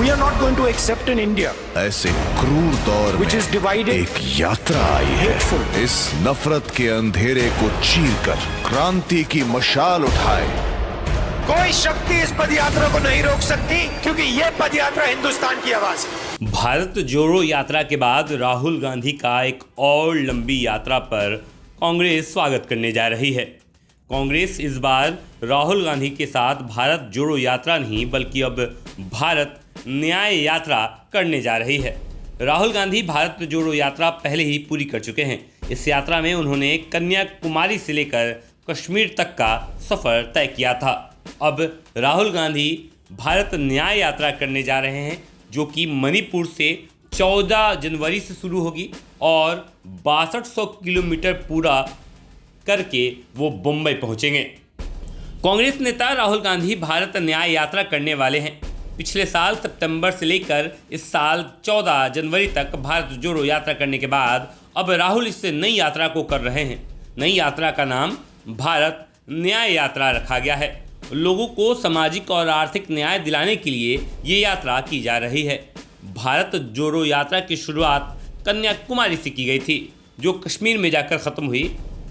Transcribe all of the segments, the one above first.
We are not going to accept in India ऐसे क्रूर दौर which is में divided, एक यात्रा आई है। hateful. इस नफरत के अंधेरे को चीरकर क्रांति की मशाल उठाए। कोई शक्ति इस पदयात्रा को नहीं रोक सकती, क्योंकि ये पदयात्रा हिंदुस्तान की आवाज है। भारत जोड़ो यात्रा के बाद राहुल गांधी का एक और लंबी यात्रा पर कांग्रेस स्वागत करने जा रही है। कांग्रेस इस बार राहुल गांधी के साथ भारत जोड़ो यात्रा नहीं बल्कि अब भारत न्याय यात्रा करने जा रही है। राहुल गांधी भारत जोड़ो यात्रा पहले ही पूरी कर चुके हैं। इस यात्रा में उन्होंने कन्याकुमारी से लेकर कश्मीर तक का सफ़र तय किया था। अब राहुल गांधी भारत न्याय यात्रा करने जा रहे हैं, जो कि मणिपुर से 14 जनवरी से शुरू होगी और 6200 किलोमीटर पूरा करके वो मुंबई पहुंचेंगे। कांग्रेस नेता राहुल गांधी भारत न्याय यात्रा करने वाले हैं। पिछले साल सितंबर से लेकर इस साल 14 जनवरी तक भारत जोड़ो यात्रा करने के बाद अब राहुल इस नई यात्रा को कर रहे हैं। नई यात्रा का नाम भारत न्याय यात्रा रखा गया है। लोगों को सामाजिक और आर्थिक न्याय दिलाने के लिए ये यात्रा की जा रही है। भारत जोड़ो यात्रा की शुरुआत कन्याकुमारी से की गई थी, जो कश्मीर में जाकर ख़त्म हुई।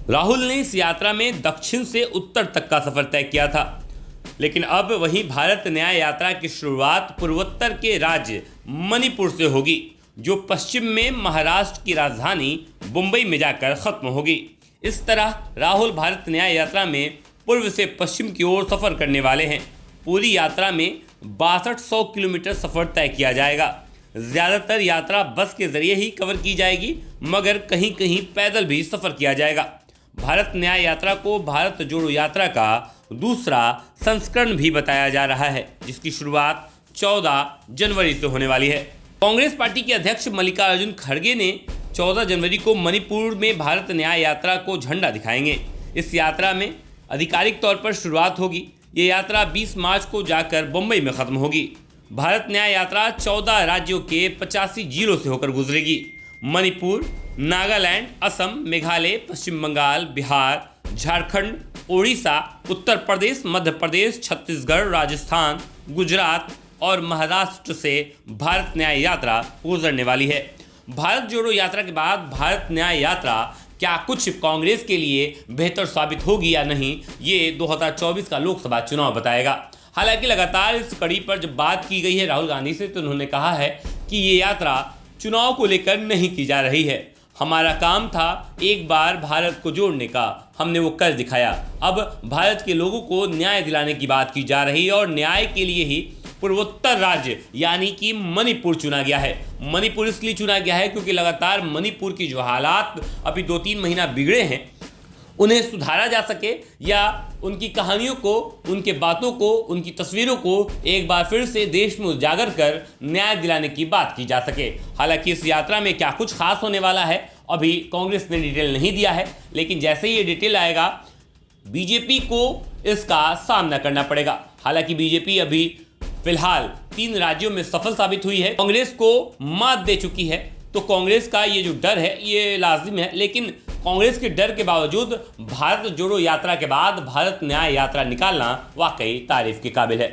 राहुल ने इस यात्रा में दक्षिण से उत्तर तक का सफ़र तय किया था, लेकिन अब वहीं भारत न्याय यात्रा की शुरुआत पूर्वोत्तर के राज्य मणिपुर से होगी, जो पश्चिम में महाराष्ट्र की राजधानी मुंबई में जाकर ख़त्म होगी। इस तरह राहुल भारत न्याय यात्रा में पूर्व से पश्चिम की ओर सफ़र करने वाले हैं। पूरी यात्रा में 6200 किलोमीटर सफ़र तय किया जाएगा। ज़्यादातर यात्रा बस के ज़रिए ही कवर की जाएगी, मगर कहीं कहीं पैदल भी सफ़र किया जाएगा। भारत न्याय यात्रा को भारत जोड़ो यात्रा का दूसरा संस्करण भी बताया जा रहा है, जिसकी शुरुआत 14 जनवरी से होने वाली है। कांग्रेस पार्टी के अध्यक्ष मल्लिकार्जुन खड़गे ने 14 जनवरी को मणिपुर में भारत न्याय यात्रा को झंडा दिखाएंगे। इस यात्रा में आधिकारिक तौर पर शुरुआत होगी। ये यात्रा 20 मार्च को जाकर मुंबई में ख़त्म होगी। भारत न्याय यात्रा 14 राज्यों के 85 जिलों से होकर गुजरेगी। मणिपुर, नागालैंड, असम, मेघालय, पश्चिम बंगाल, बिहार, झारखंड, ओडिशा, उत्तर प्रदेश, मध्य प्रदेश, छत्तीसगढ़, राजस्थान, गुजरात और महाराष्ट्र से भारत न्याय यात्रा गुजरने वाली है। भारत जोड़ो यात्रा के बाद भारत न्याय यात्रा क्या कुछ कांग्रेस के लिए बेहतर साबित होगी या नहीं, ये 2024 का लोकसभा चुनाव बताएगा। हालांकि लगातार इस कड़ी पर जब बात की गई है राहुल गांधी से, तो उन्होंने कहा है कि ये यात्रा चुनाव को लेकर नहीं की जा रही है। हमारा काम था एक बार भारत को जोड़ने का, हमने वो कर दिखाया। अब भारत के लोगों को न्याय दिलाने की बात की जा रही है और न्याय के लिए ही पूर्वोत्तर राज्य यानी कि मणिपुर चुना गया है। मणिपुर इसलिए चुना गया है क्योंकि लगातार मणिपुर की जो हालात अभी 2-3 महीना बिगड़े हैं, उन्हें सुधारा जा सके या उनकी कहानियों को, उनके बातों को, उनकी तस्वीरों को एक बार फिर से देश में उजागर कर न्याय दिलाने की बात की जा सके। हालांकि इस यात्रा में क्या कुछ खास होने वाला है अभी कांग्रेस ने डिटेल नहीं दिया है, लेकिन जैसे ही ये डिटेल आएगा बीजेपी को इसका सामना करना पड़ेगा। हालांकि बीजेपी अभी फिलहाल 3 राज्यों में सफल साबित हुई है, कांग्रेस को मात दे चुकी है, तो कांग्रेस का ये जो डर है ये लाजिम है। लेकिन कांग्रेस के डर के बावजूद भारत जोड़ो यात्रा के बाद भारत न्याय यात्रा निकालना वाकई तारीफ के काबिल है।